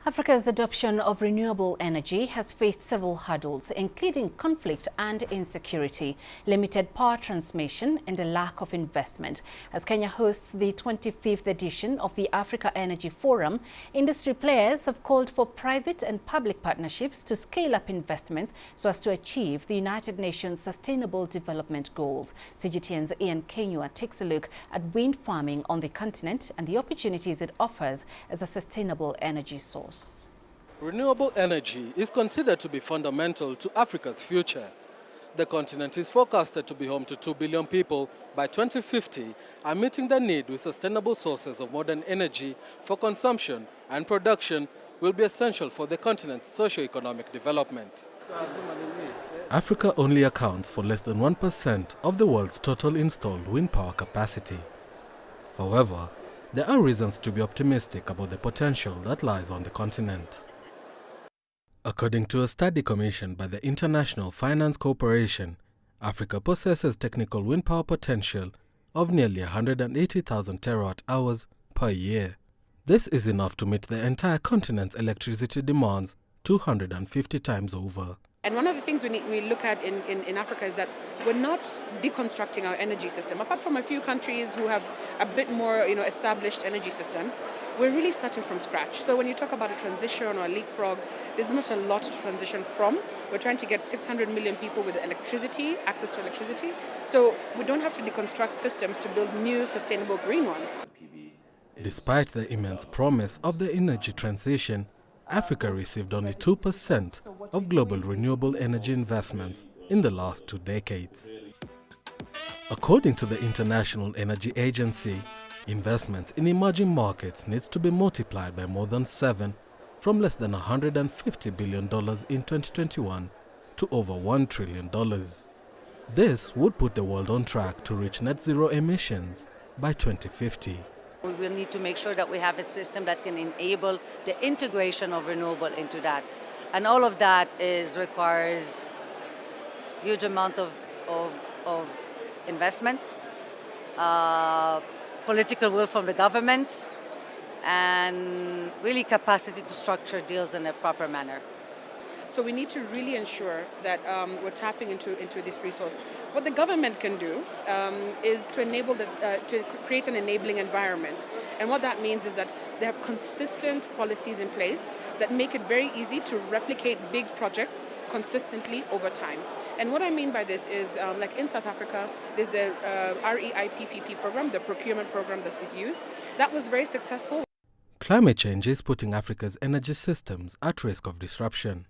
Africa's adoption of renewable energy has faced several hurdles, including conflict and insecurity, limited power transmission, and a lack of investment. As Kenya hosts the 25th edition of the Africa Energy Forum, industry players have called for private and public partnerships to scale up investments so as to achieve the United Nations Sustainable Development Goals. CGTN's Ian Kenyua takes a look at wind farming on the continent and the opportunities it offers as a sustainable energy source. Renewable energy is considered to be fundamental to Africa's future. The continent is forecasted to be home to 2 billion people by 2050 and meeting the need with sustainable sources of modern energy for consumption and production will be essential for the continent's socio-economic development. Africa only accounts for less than 1% of the world's total installed wind power capacity. However, there are reasons to be optimistic about the potential that lies on the continent. According to a study commissioned by the International Finance Corporation, Africa possesses technical wind power potential of nearly 180,000 terawatt-hours per year. This is enough to meet the entire continent's electricity demands 250 times over. And one of the things we look at in Africa is that we're not deconstructing our energy system. Apart from a few countries who have a bit more established energy systems, we're really starting from scratch. So when you talk about a transition or a leapfrog, there's not a lot to transition from. We're trying to get 600 million people with electricity, access to electricity. So we don't have to deconstruct systems to build new sustainable green ones. Despite the immense promise of the energy transition, Africa received only 2% of global renewable energy investments in the last 2 decades. According to the International Energy Agency, investments in emerging markets needs to be multiplied by more than 7, from less than $150 billion in 2021 to over $1 trillion. This would put the world on track to reach net zero emissions by 2050. We will need to make sure that we have a system that can enable the integration of renewable into that. And all of that requires huge amount of investments, political will from the governments, and really capacity to structure deals in a proper manner. So we need to really ensure that we're tapping into this resource. What the government can do is to enable to create an enabling environment. And what that means is that they have consistent policies in place that make it very easy to replicate big projects consistently over time. And what I mean by this is, like in South Africa, there's a REIPPP program, the procurement program that is used. That was very successful. Climate change is putting Africa's energy systems at risk of disruption.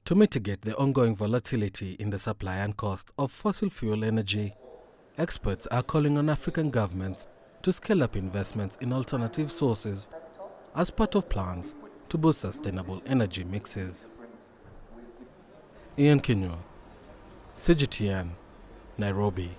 To mitigate the ongoing volatility in the supply and cost of fossil fuel energy, experts are calling on African governments to scale up investments in alternative sources as part of plans to boost sustainable energy mixes. Ian Kenyua, CGTN, Nairobi.